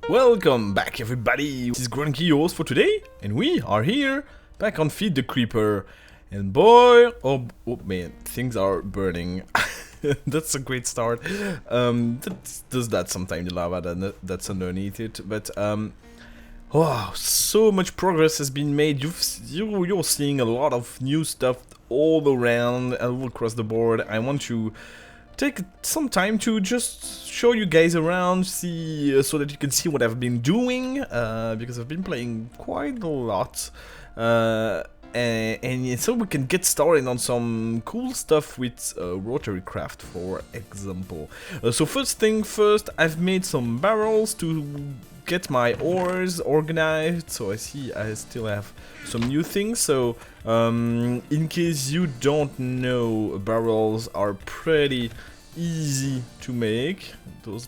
Welcome back everybody, this is Grungi, your host for today, and we are here, back on Feed the Creeper, and boy, oh man, things are burning. That's a great start. That does that sometimes, the lava that's underneath it, but oh, so much progress has been made. You're seeing a lot of new stuff all around, all across the board. I want to take some time to just show you guys around, see so that you can see what I've been doing, because I've been playing quite a lot, and so we can get started on some cool stuff with rotary craft, for example. So first thing first, I've made some barrels to get my ores organized. So I see I still have some new things. So in case you don't know, barrels are pretty easy to make. Those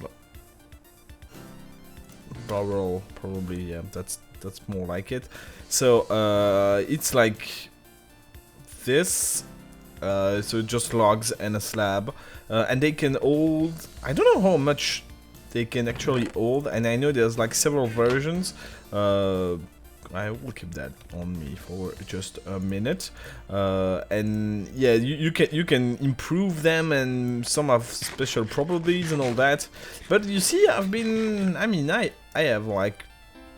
barrel, probably, yeah, that's more like it. So it's like this. So just logs and a slab, and they can hold, I don't know how much they can actually hold, and I know there's like several versions. I will keep that on me for just a minute, and yeah, you can improve them, and some have special properties and all that. But you see, I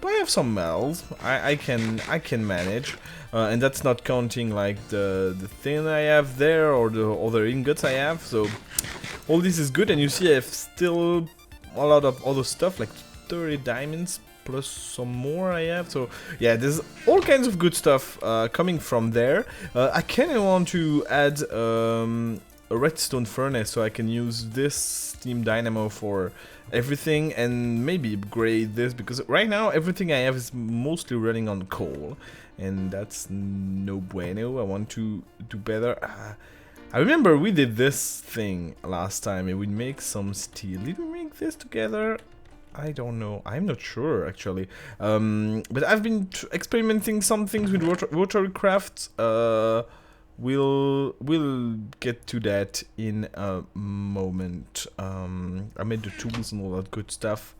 have some metals. I can manage, and that's not counting like the thing I have there or the other ingots I have. So all this is good, and you see I have still a lot of other stuff, like 30 diamonds plus some more I have. So yeah, there's all kinds of good stuff coming from there. I kind of want to add a redstone furnace so I can use this steam dynamo for everything, and maybe upgrade this, because right now everything I have is mostly running on coal, and that's no bueno. I want to do better. I remember we did this thing last time, and we make some steel. Did we make this together? I don't know. I'm not sure, actually. But I've been experimenting some things with rotary craft. We'll get to that in a moment. I made the tools and all that good stuff.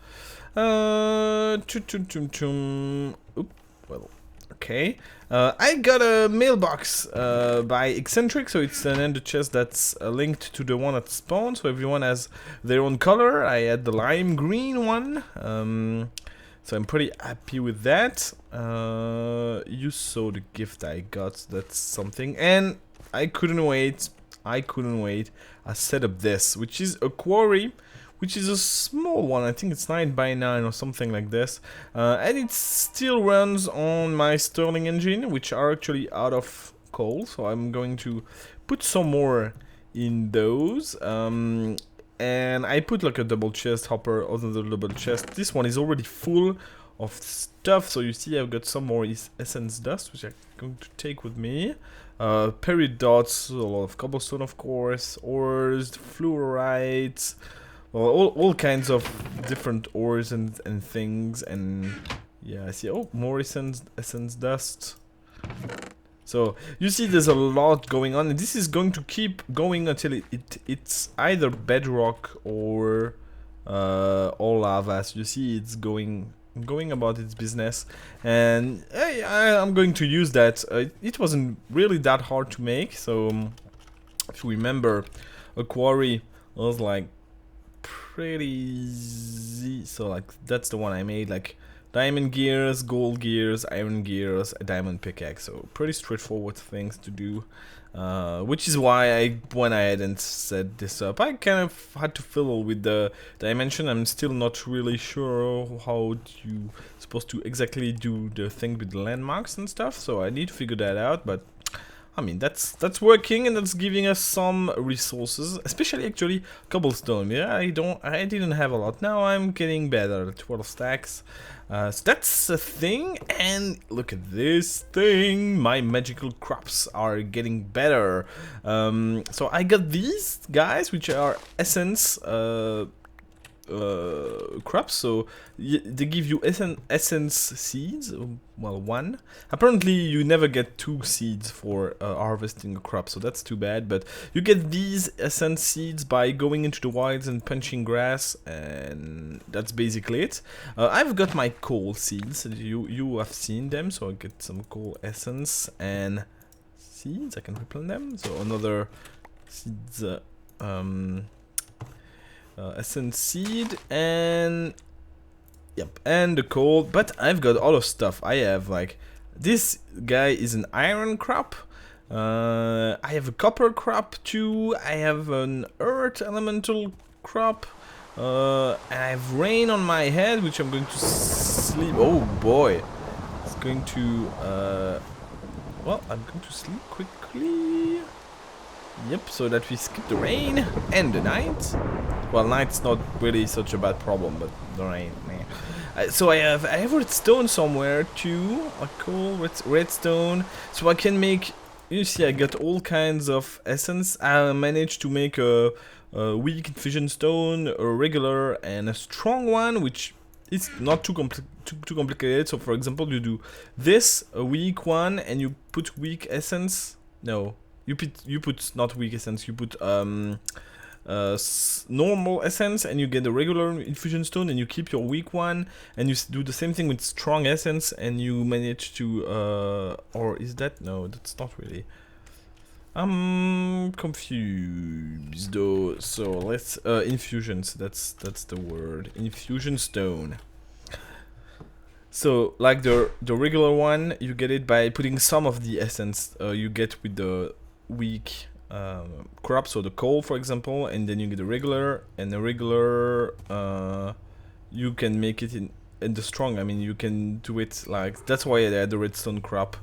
Oop, well. Okay, I got a mailbox by Eccentric, so it's an ender chest that's linked to the one at spawn, so everyone has their own color. I had the lime green one, so I'm pretty happy with that. You saw the gift I got, that's something, and I couldn't wait. I set up this, which is a quarry, which is a small one. I think it's 9 by 9 or something like this, and it still runs on my Stirling engine, which are actually out of coal, so I'm going to put some more in those, and I put like a double chest hopper on the double chest. This one is already full of stuff, so you see I've got some more essence dust, which I'm going to take with me. Peridots, a lot of cobblestone, of course, ores, fluorites, well, all kinds of different ores and things, and yeah, I see. Oh, more essence dust. So you see, there's a lot going on, and this is going to keep going until it's either bedrock or lava. So you see, it's going about its business, and I'm going to use that. It wasn't really that hard to make. So if you remember, a quarry was like pretty easy. So like that's the one I made, like diamond gears, gold gears, iron gears, a diamond pickaxe. So pretty straightforward things to do, which is why I went ahead and set this up. I kind of had to fiddle with the dimension. I'm still not really sure how you supposed to exactly do the thing with the landmarks and stuff, so I need to figure that out. But I mean, that's working, and that's giving us some resources, especially actually cobblestone. Yeah, I didn't have a lot. Now I'm getting better. 12 stacks. So that's a thing, and look at this thing. My magical crops are getting better. So I got these guys, which are essence crops. So they give you essence seeds. Well, one. Apparently, you never get 2 seeds for harvesting a crop, so that's too bad. But you get these essence seeds by going into the wilds and punching grass, and that's basically it. I've got my coal seeds. You have seen them, so I get some coal essence and seeds. I can replant them. So another seeds. Essence seed and yep, and the coal. But I've got all of stuff. I have like this guy is an iron crop. I have a copper crop too. I have an earth elemental crop. And I have rain on my head, which I'm going to sleep. Oh boy, it's going to. Well, I'm going to sleep quickly. Yep, so that we skip the rain and the night. Well, night's not really such a bad problem, but the rain, man. So I have redstone somewhere too. A cool redstone, so I can make. You see, I got all kinds of essence. I managed to make a weak infusion stone, a regular, and a strong one, which is not too complicated. So, for example, you do this, a weak one, and you put weak essence. No. You put not weak essence, you put normal essence, and you get a regular infusion stone, and you keep your weak one, and you do the same thing with strong essence, and you manage to or is that, no, that's not really. I'm confused though. So let's infusions, that's the word, infusion stone. So like the regular one, you get it by putting some of the essence you get with the weak crop, so the coal for example, and then you get a regular, and the regular you can make it in the strong. I mean, you can do it like, that's why I had the redstone crop,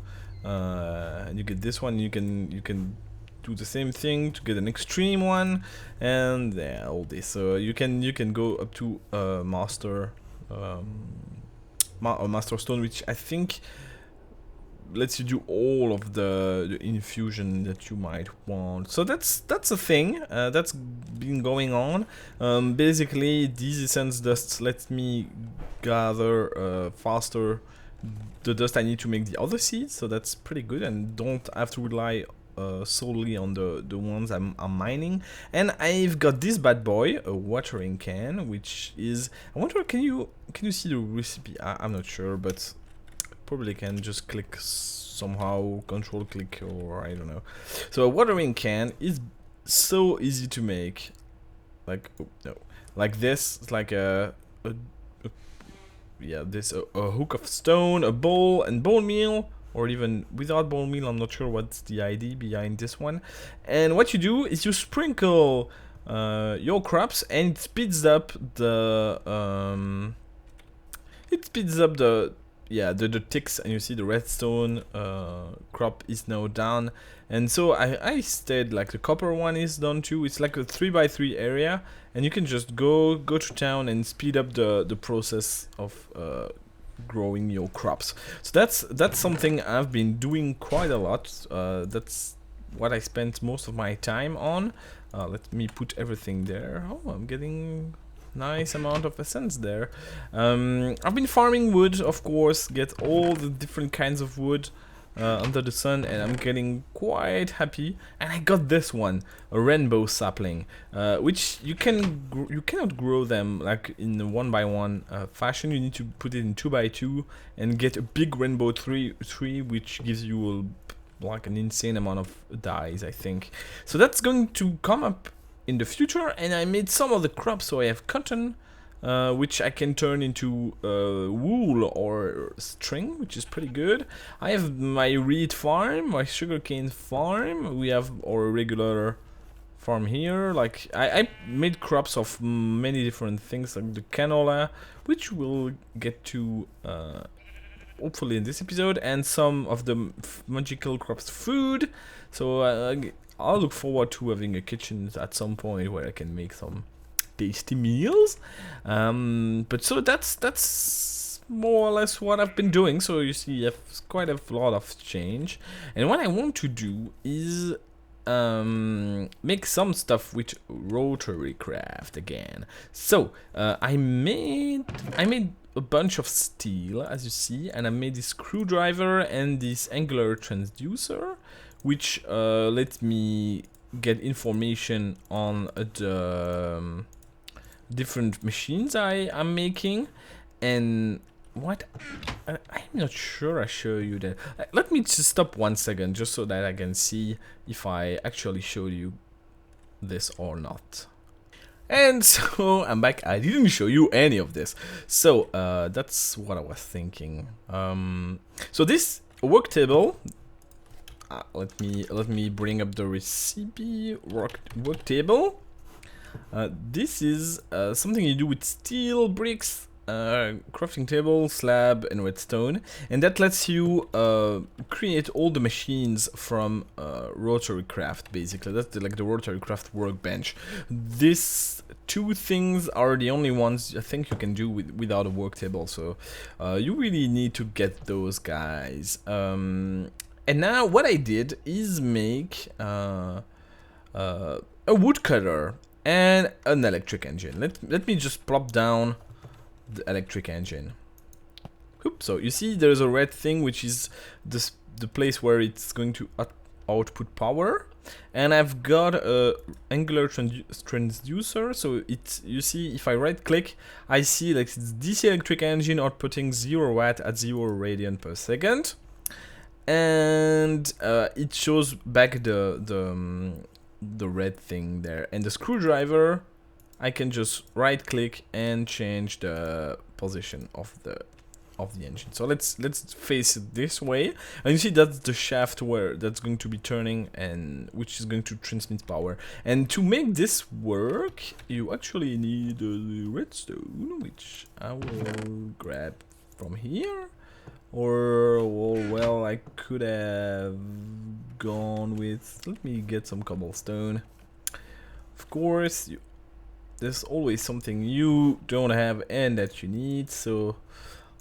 and you get this one. You can do the same thing to get an extreme one, and yeah, all this. So you can go up to master master stone, which I think lets you do all of the infusion that you might want. So that's a thing that's been going on. Basically, these essence dust lets me gather faster the dust I need to make the other seeds, so that's pretty good, and don't have to rely solely on the ones I'm mining. And I've got this bad boy, a watering can, which is, I wonder, can you see the recipe? I'm not sure, but probably can just click somehow, control click, or I don't know. So a watering can is so easy to make, like, oh, no, like this. It's like a hook of stone, a bowl, and bone meal, or even without bone meal. I'm not sure what's the idea behind this one. And what you do is you sprinkle your crops, and it speeds up the the ticks, and you see the redstone crop is now down. And so I stayed, like, the copper one is done too. It's like a 3x3 area, and you can just go to town and speed up the process of growing your crops. So that's something I've been doing quite a lot. That's what I spent most of my time on. Let me put everything there. Oh, I'm getting nice amount of essence there. I've been farming wood, of course, get all the different kinds of wood under the sun, and I'm getting quite happy. And I got this one, a rainbow sapling, which you cannot grow them like in a 1x1 fashion. You need to put it in 2x2 and get a big rainbow tree, which gives you like an insane amount of dyes, I think. So that's going to come up in the future. And I made some of the crops, so I have cotton, which I can turn into wool or string, which is pretty good. I have my reed farm, my sugarcane farm. We have our regular farm here. Like, I made crops of many different things, like the canola, which we'll get to hopefully in this episode, and some of the magical crops food. So I'll look forward to having a kitchen at some point where I can make some tasty meals. But so that's more or less what I've been doing. So you see, I've quite a lot of change. And what I want to do is make some stuff with rotary craft again. So I made a bunch of steel, as you see, and I made this screwdriver and this angular transducer, which let me get information on the different machines I am making. And what I'm not sure I show you that. Let me just stop 1 second just so that I can see if I actually showed you this or not. And so I'm back. I didn't show you any of this. So that's what I was thinking. So this work table, let me bring up the recipe work table. This is something you do with steel, bricks, crafting table, slab, and redstone, and that lets you create all the machines from rotary craft. Basically, that's like the rotary craft workbench. These two things are the only ones I think you can do without a work table. So you really need to get those guys. And now what I did is make a woodcutter and an electric engine. Let me just plop down the electric engine. Oops, so you see there's a red thing which is the place where it's going to output power, and I've got a angular transducer. So it's, you see, if I right click, I see like it's DC electric engine outputting 0 watt at 0 radian per second, and it shows back the red thing there. And the screwdriver, I can just right click and change the position of the engine. So let's face it this way, and you see that's the shaft where that's going to be turning, and which is going to transmit power. And to make this work, you actually need the redstone, which I will grab from here. Or well, I could have gone with, let me get some cobblestone. Of course, there's always something you don't have and that you need, so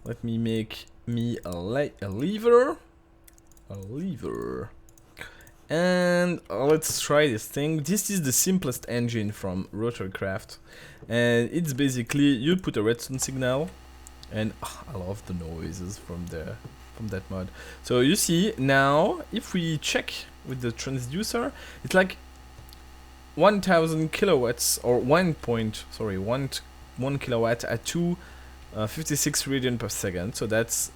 let me make me a lever. And let's try this thing. This is the simplest engine from rotary craft, and it's basically you put a redstone signal, and I love the noises from that mod. So you see now, if we check with the transducer, it's like 1000 kilowatts, or 1 kilowatt at 256 radian per second. So that's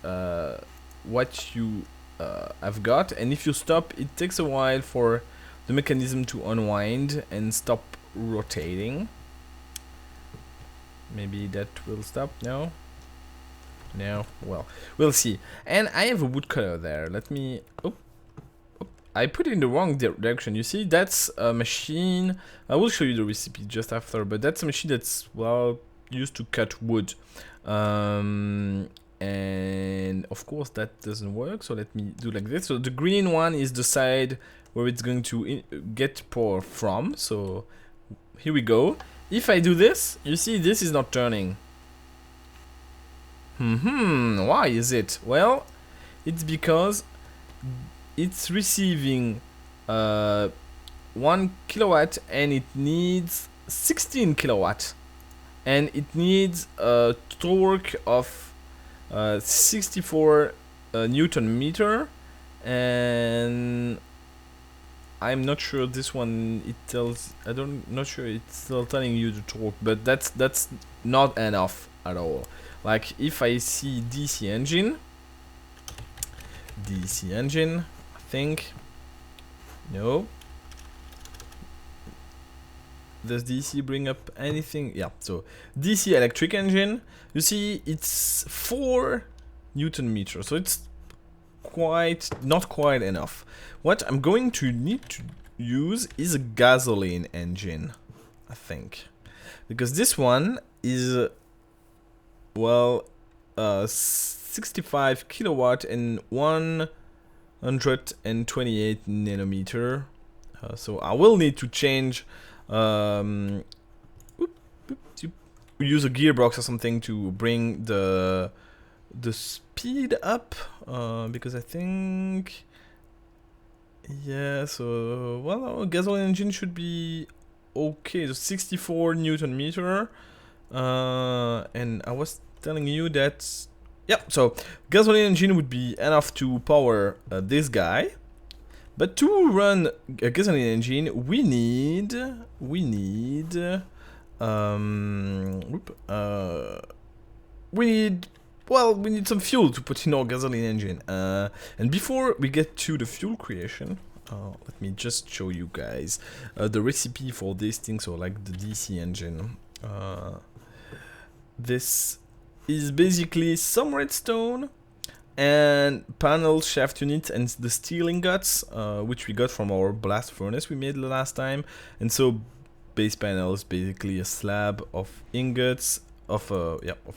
what you have got. And if you stop, it takes a while for the mechanism to unwind and stop rotating. Maybe that will stop. No, well, we'll see. And I have a woodcutter there. Let me, I put it in the wrong direction. You see, that's a machine. I will show you the recipe just after, but that's a machine that's, well, used to cut wood. And of course that doesn't work, so let me do like this. So the green one is the side where it's going to get power from. So here we go. If I do this, you see this is not turning. Why is it? Well, it's because it's receiving 1 kilowatt and it needs 16 kilowatt, and it needs a torque of 64 Newton meter, and I'm not sure this one, it tells, not sure it's still telling you the torque, but that's not enough at all. Like if I see DC engine, I think, no. Does DC bring up anything? Yeah, so DC electric engine, you see it's 4 Newton meters, so it's not quite enough. What I'm going to need to use is a gasoline engine, I think, because this one is, well, 65 kilowatt and 128 nanometer. So I will need to change, to use a gearbox or something to bring the speed up, because I think, Yeah, so well, our gasoline engine should be okay. So 64 Newton meter, and I was telling you that, yeah. So gasoline engine would be enough to power this guy, but to run a gasoline engine, we need whoop, we need, well, we need some fuel to put in our gasoline engine. And before we get to the fuel creation, let me just show you guys the recipe for this thing. So like the DC engine. This is basically some redstone and panel shaft units and the steel ingots, which we got from our blast furnace we made the last time. And so base panel is basically a slab of ingots, of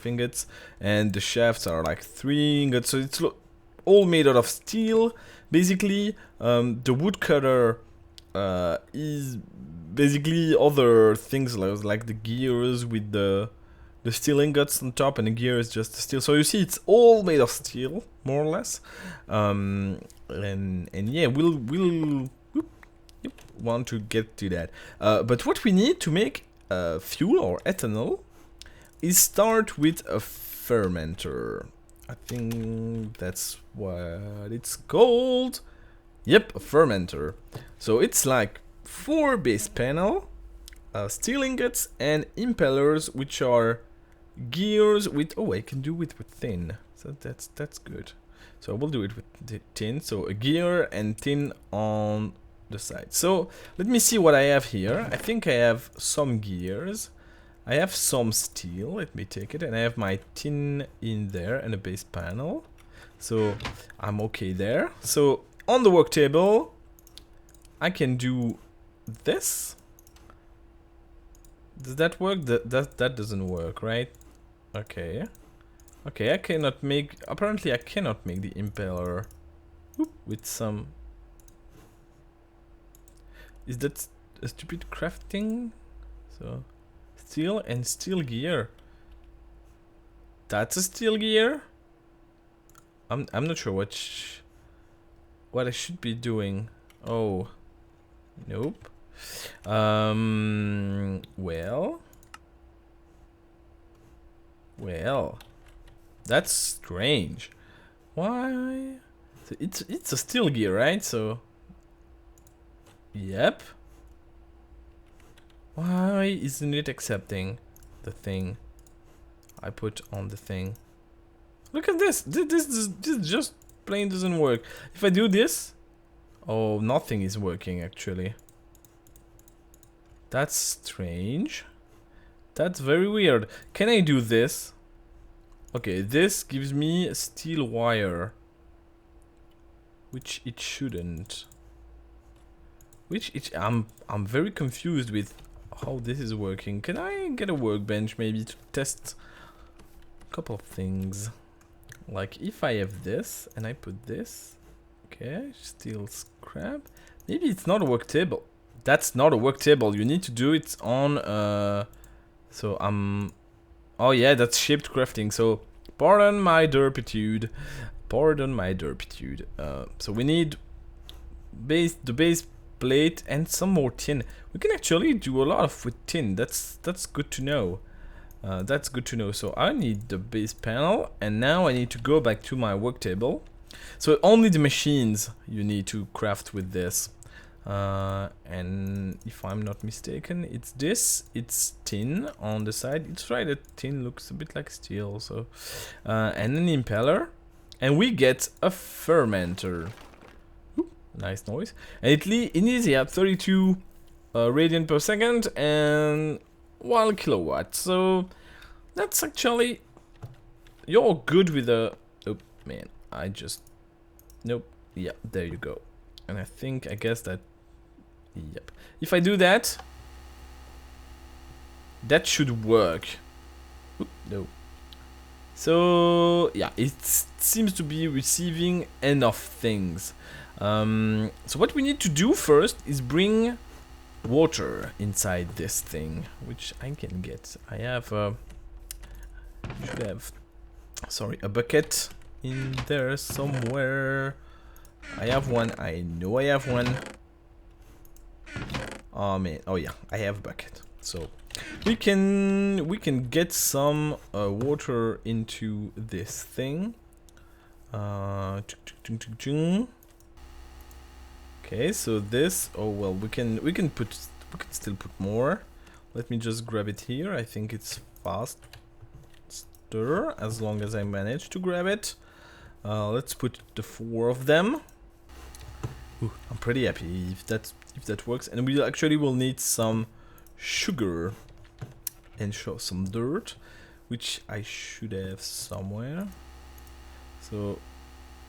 ingots, and the shafts are like 3 ingots, so it's all made out of steel basically. The woodcutter is basically other things like the gears with the steel ingots on top, and the gear is just steel. So you see, it's all made of steel, more or less. And yeah, we'll want to get to that. But what we need to make fuel or ethanol is start with a fermenter. I think that's what it's called. Yep, a fermenter. So it's like 4 base panel, steel ingots, and impellers, which are gears with, oh, I can do it with tin. So that's good. So we'll do it with the tin. So a gear and tin on the side. So let me see what I have here. I think I have some gears. I have some steel, let me take it, and I have my tin in there and a base panel. So I'm okay there. So on the work table, I can do this. Does that work? That doesn't work, right? Okay. Okay, I cannot make, apparently I cannot make the impeller with some... Is that a stupid crafting? So... Steel and steel gear. That's a steel gear. I'm not sure what I should be doing. Oh, nope. Well, that's strange. Why? So it's a steel gear, right? So, yep. Why isn't it accepting the thing I put on the thing? Look at this. This just plain doesn't work. If I do this, oh, nothing is working actually. That's strange. That's very weird. Can I do this? Okay, this gives me a steel wire, which it shouldn't. I'm very confused with how this is working. Can I get a workbench maybe to test a couple of things? Like if I have this and I put this, okay, steel scrap. Maybe it's not a work table. That's not a work table. You need to do it on so oh yeah, that's shaped crafting. So pardon my derpitude. Pardon my derpitude. So we need the base plate and some more tin. We can actually do a lot of with tin. That's good to know. That's good to know. So I need the base panel, and now I need to go back to my work table. So only the machines you need to craft with this. And if I'm not mistaken, it's this. It's tin on the side. It's right that tin looks a bit like steel. So and an impeller, and we get a fermenter. Nice noise. And it needs 32 radian per second and 1 kilowatt. So that's actually, you're good with the, oh man, I just, nope, yeah, there you go. And I guess that, yep. If I do that, that should work. Oop, no. So yeah, it seems to be receiving enough things. So what we need to do first is bring water inside this thing, which I can get. I have should have, sorry, a bucket in there somewhere. I have one. I know I have one. Oh man. Oh yeah, I have a bucket. So we can get some water into this thing. Okay, so this. Oh well, we can still put more. Let me just grab it here. I think it's faster as long as I manage to grab it. Let's put the 4 of them. Ooh, I'm pretty happy if that works. And we actually will need some sugar and some dirt, which I should have somewhere. So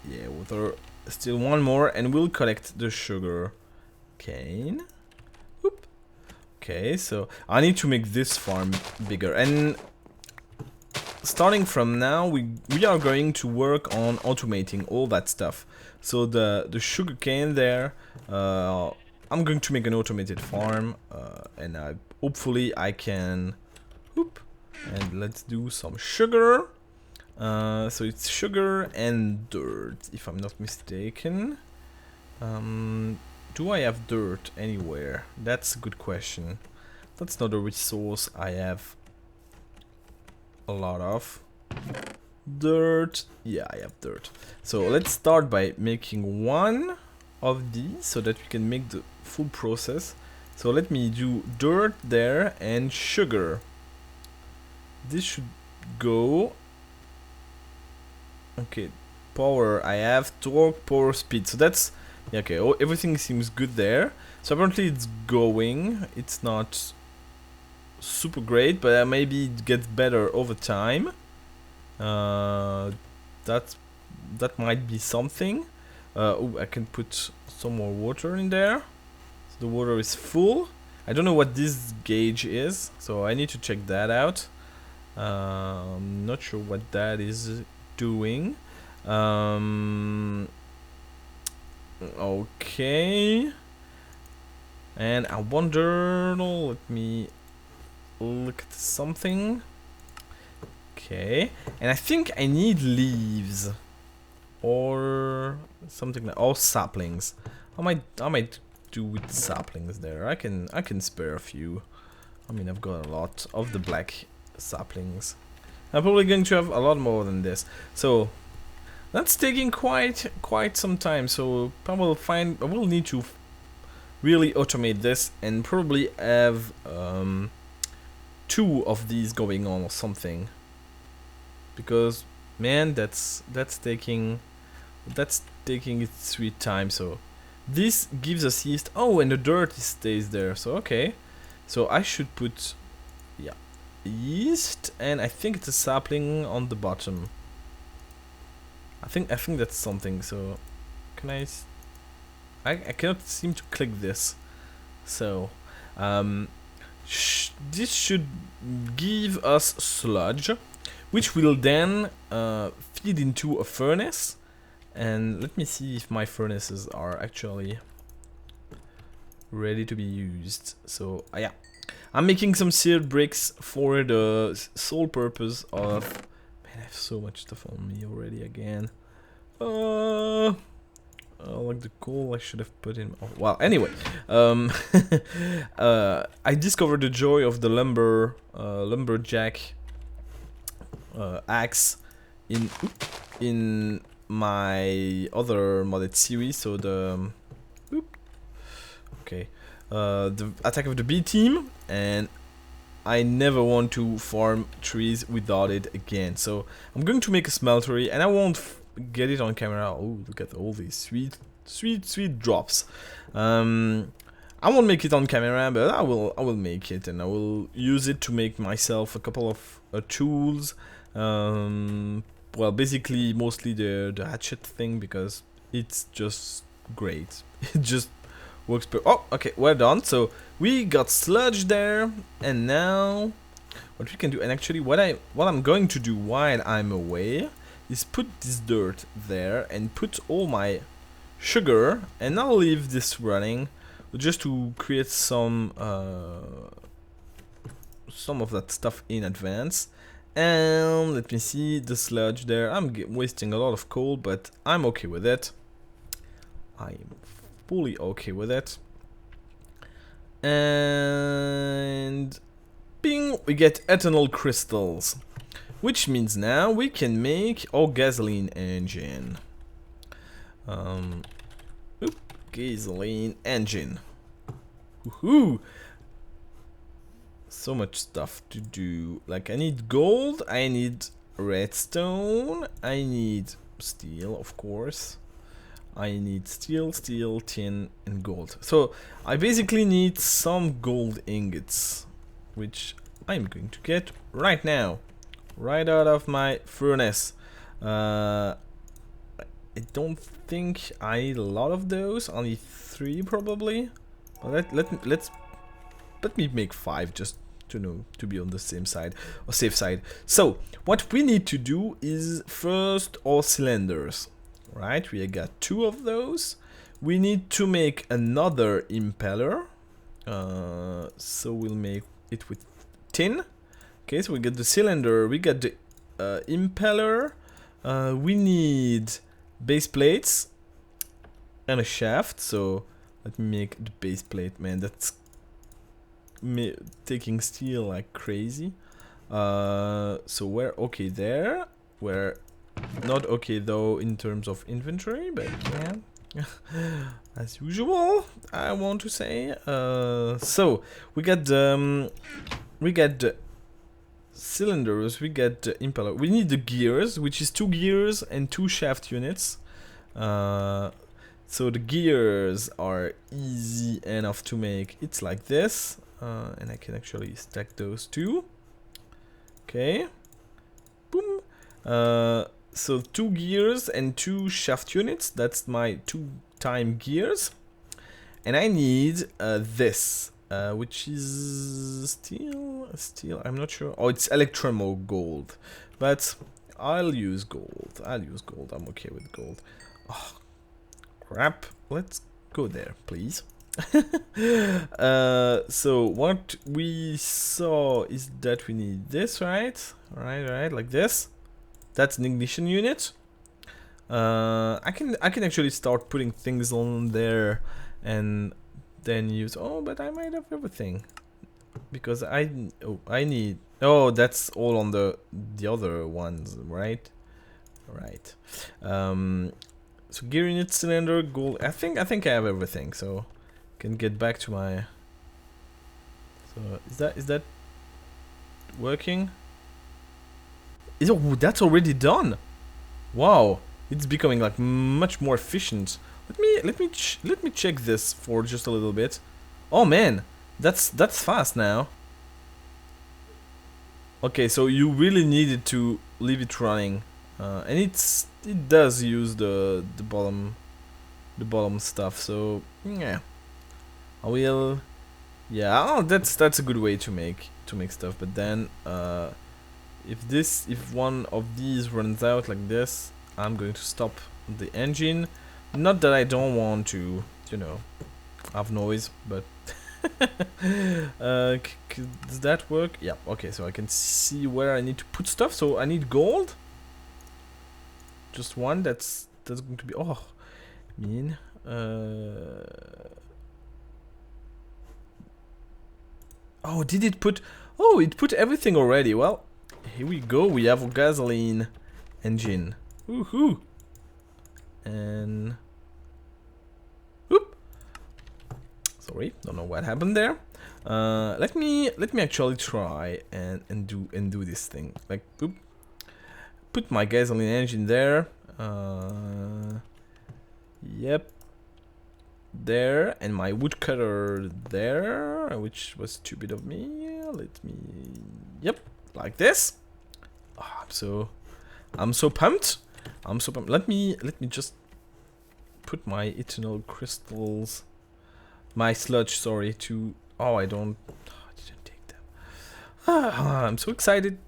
yeah, water. Still one more, and we'll collect the sugar cane. Oop. Okay, so I need to make this farm bigger, and starting from now, we are going to work on automating all that stuff. So the sugar cane there, I'm going to make an automated farm, and hopefully I can. Oop, and let's do some sugar. So it's sugar and dirt, if I'm not mistaken. Do I have dirt anywhere? That's a good question. That's not a resource I have a lot of. Dirt. Yeah, I have dirt. So let's start by making one of these so that we can make the full process. So let me do dirt there and sugar. This should go. Okay, power, I have torque, power, speed, so that's, yeah, okay, oh, everything seems good there. So apparently it's going, it's not super great, but maybe it gets better over time. That might be something. Oh, I can put some more water in there. So the water is full. I don't know what this gauge is, so I need to check that out. I'm not sure what that is doing. Okay, and I wonder, let me look at something. Okay, and I think I need leaves or something like, or saplings. I might do with saplings there. I can spare a few. I mean, I've got a lot of the black saplings. I'm probably going to have a lot more than this. So that's taking quite some time. So I will need to really automate this and probably have 2 of these going on or something. Because man, that's taking its sweet time. So this gives us yeast. Oh, and the dirt stays there. So okay. So I should put, yeah, yeast, and I think it's a sapling on the bottom. I think that's something. So can I cannot seem to click this. So this should give us sludge, which will then feed into a furnace. And let me see if my furnaces are actually ready to be used. So yeah, I'm making some seared bricks for the sole purpose of, man, I have so much stuff on me already again. Like the coal I should have put in. Oh, well, anyway, I discovered the joy of the lumberjack axe in my other modded series. So the the attack of the B team, and I never want to farm trees without it again. So I'm going to make a smeltery, and I won't get it on camera. Oh, look at all these sweet drops. I won't make it on camera, but I will make it, and I will use it to make myself a couple of tools. Well, basically mostly the hatchet thing, because it's just great. It just works oh, okay, we're done. So we got sludge there, and now what we can do, and actually what I'm going to do while I'm away is put this dirt there and put all my sugar, and I'll leave this running just to create some of that stuff in advance. And let me see the sludge there. I'm wasting a lot of coal, but I'm okay with it. I'm fully okay with it. And bing, we get ethanol crystals, which means now we can make our gasoline engine. Gasoline engine. Woohoo! So much stuff to do. Like, I need gold, I need redstone, I need steel, of course. I need steel, tin, and gold. So I basically need some gold ingots, which I'm going to get right now, right out of my furnace. I don't think I need a lot of those, only 3 probably. But let me make 5 just to know, to be on the same side or safe side. So what we need to do is first our cylinders. Right, we got 2 of those. We need to make another impeller. So we'll make it with tin. Okay, so we get the cylinder, we got the impeller. We need base plates and a shaft. So let me make the base plate. Man, that's taking steel like crazy. So we're okay there. We're not okay though in terms of inventory, but yeah, as usual, I want to say. So we got the cylinders, we got the impeller. We need the gears, which is 2 gears and 2 shaft units. So the gears are easy enough to make. It's like this, and I can actually stack those 2. Okay, boom. So 2 gears and 2 shaft units. That's my 2 time gears. And I need this, which is steel. I'm not sure. Oh, it's electromo gold, but I'll use gold. I'm okay with gold. Oh, crap. Let's go there, please. So what we saw is that we need this, right? Right, like this. That's an ignition unit. I can actually start putting things on there and then use. Oh, but I might have everything because I need. Oh, that's all on the other ones, right? Right. So gear unit, cylinder, gold. I think I have everything. So can get back to my. So is that working? Oh, that's already done. Wow, it's becoming like much more efficient. Let me check this for just a little bit. Oh man, that's fast now. Okay, so you really needed to leave it running, and it does use the bottom stuff. So yeah, I will. Yeah, oh, that's a good way to make stuff. But then if one of these runs out like this, I'm going to stop the engine. Not that I don't want to, you know, have noise, but does that work? Yeah, okay, so I can see where I need to put stuff. So I need gold. Just one, that's going to be, oh, mean. Oh, did it put, oh, it put everything already. Well, here we go, we have a gasoline engine. Woohoo! And whoop. Sorry, don't know what happened there. Let me actually try and do this thing. Like, boop. Put my gasoline engine there. Yep. There, and my woodcutter there, which was stupid of me. Let me, yep, like this. Oh, I'm so pumped. Let me just put my eternal crystals, my sludge, sorry, to. Oh, I didn't take them. I'm so excited.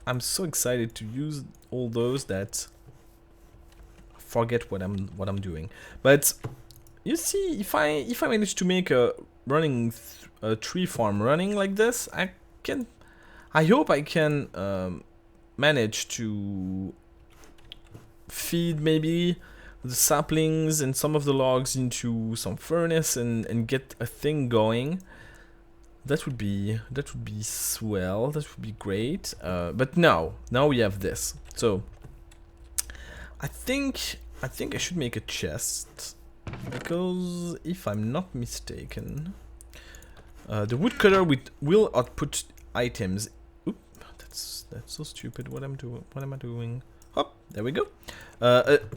I'm so excited to use all those that I forget what I'm doing. But you see, if I manage to make a running tree farm running like this, I hope I can manage to feed maybe the saplings and some of the logs into some furnace and get a thing going. That would be swell. That would be great. But now we have this. So I think I should make a chest, because if I'm not mistaken, the woodcutter will output items. Oop, that's so stupid. What am I doing? Hop, there we go.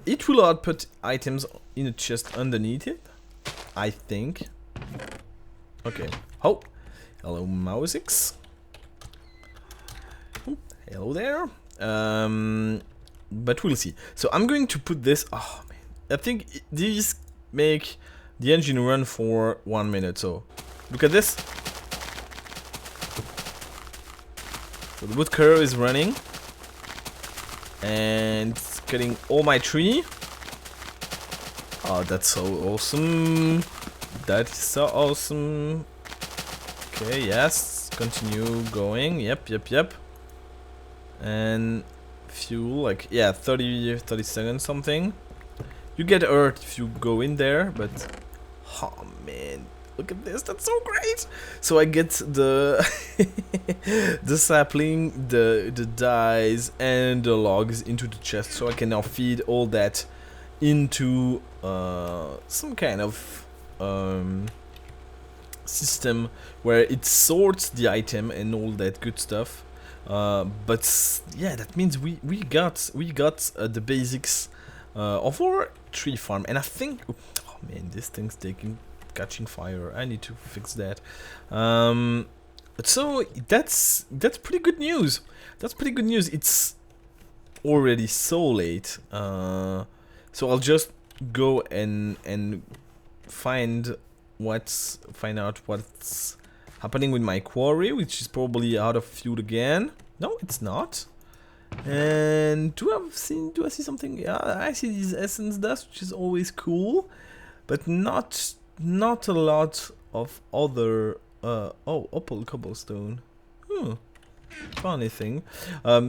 It will output items in a chest underneath it, I think. Okay. Oh, hello, Mousix. Hello there. But we'll see. So I'm going to put this. Oh man, I think these make the engine run for 1 minute. So look at this. So the woodcutter is running, and it's cutting all my tree. Oh, that's so awesome. That is so awesome. Okay, yes. Continue going. Yep. And fuel, like, yeah, 30 seconds something. You get hurt if you go in there, but oh man, look at this, that's so great. So I get the the sapling, the dyes and the logs into the chest, so I can now feed all that into some kind of system where it sorts the item and all that good stuff. But yeah, that means we got the basics of our tree farm, and I think, oh man, this thing's catching fire. I need to fix that. So that's pretty good news. That's pretty good news. It's already so late. So I'll just go and find out what's happening with my quarry, which is probably out of fuel again. No, it's not. And do I see something? Yeah, I see these essence dust, which is always cool, but not a lot of other. Oh, opal cobblestone. Funny thing.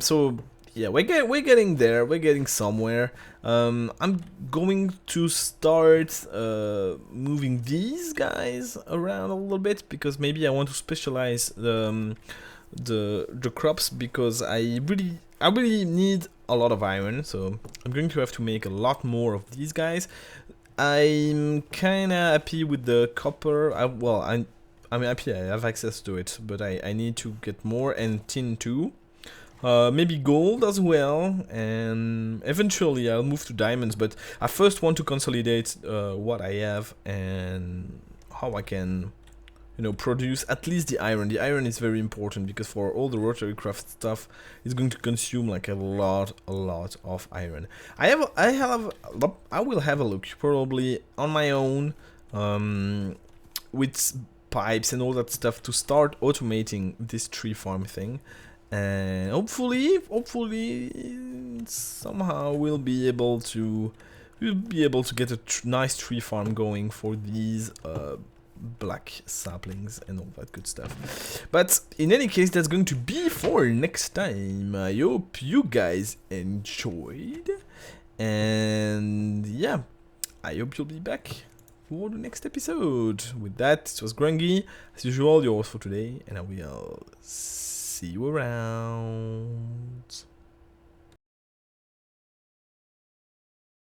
So yeah, we're getting there. We're getting somewhere. I'm going to start moving these guys around a little bit, because maybe I want to specialize the crops, because I really need a lot of iron. So I'm going to have to make a lot more of these guys. I'm kinda happy with the copper. I'm happy I have access to it, but I need to get more, and tin too. Maybe gold as well, and eventually I'll move to diamonds, but I first want to consolidate what I have and how I can, produce at least the iron. The iron is very important, because for all the rotary craft stuff, it's going to consume like a lot of iron. I will have a look probably on my own with pipes and all that stuff to start automating this tree farm thing. And hopefully somehow we'll be able to get a nice tree farm going for these black saplings and all that good stuff. But in any case, that's going to be for next time. I hope you guys enjoyed, and yeah, I hope you'll be back for the next episode. With that, it was Grungi, as usual, your host for today, and I will see you around.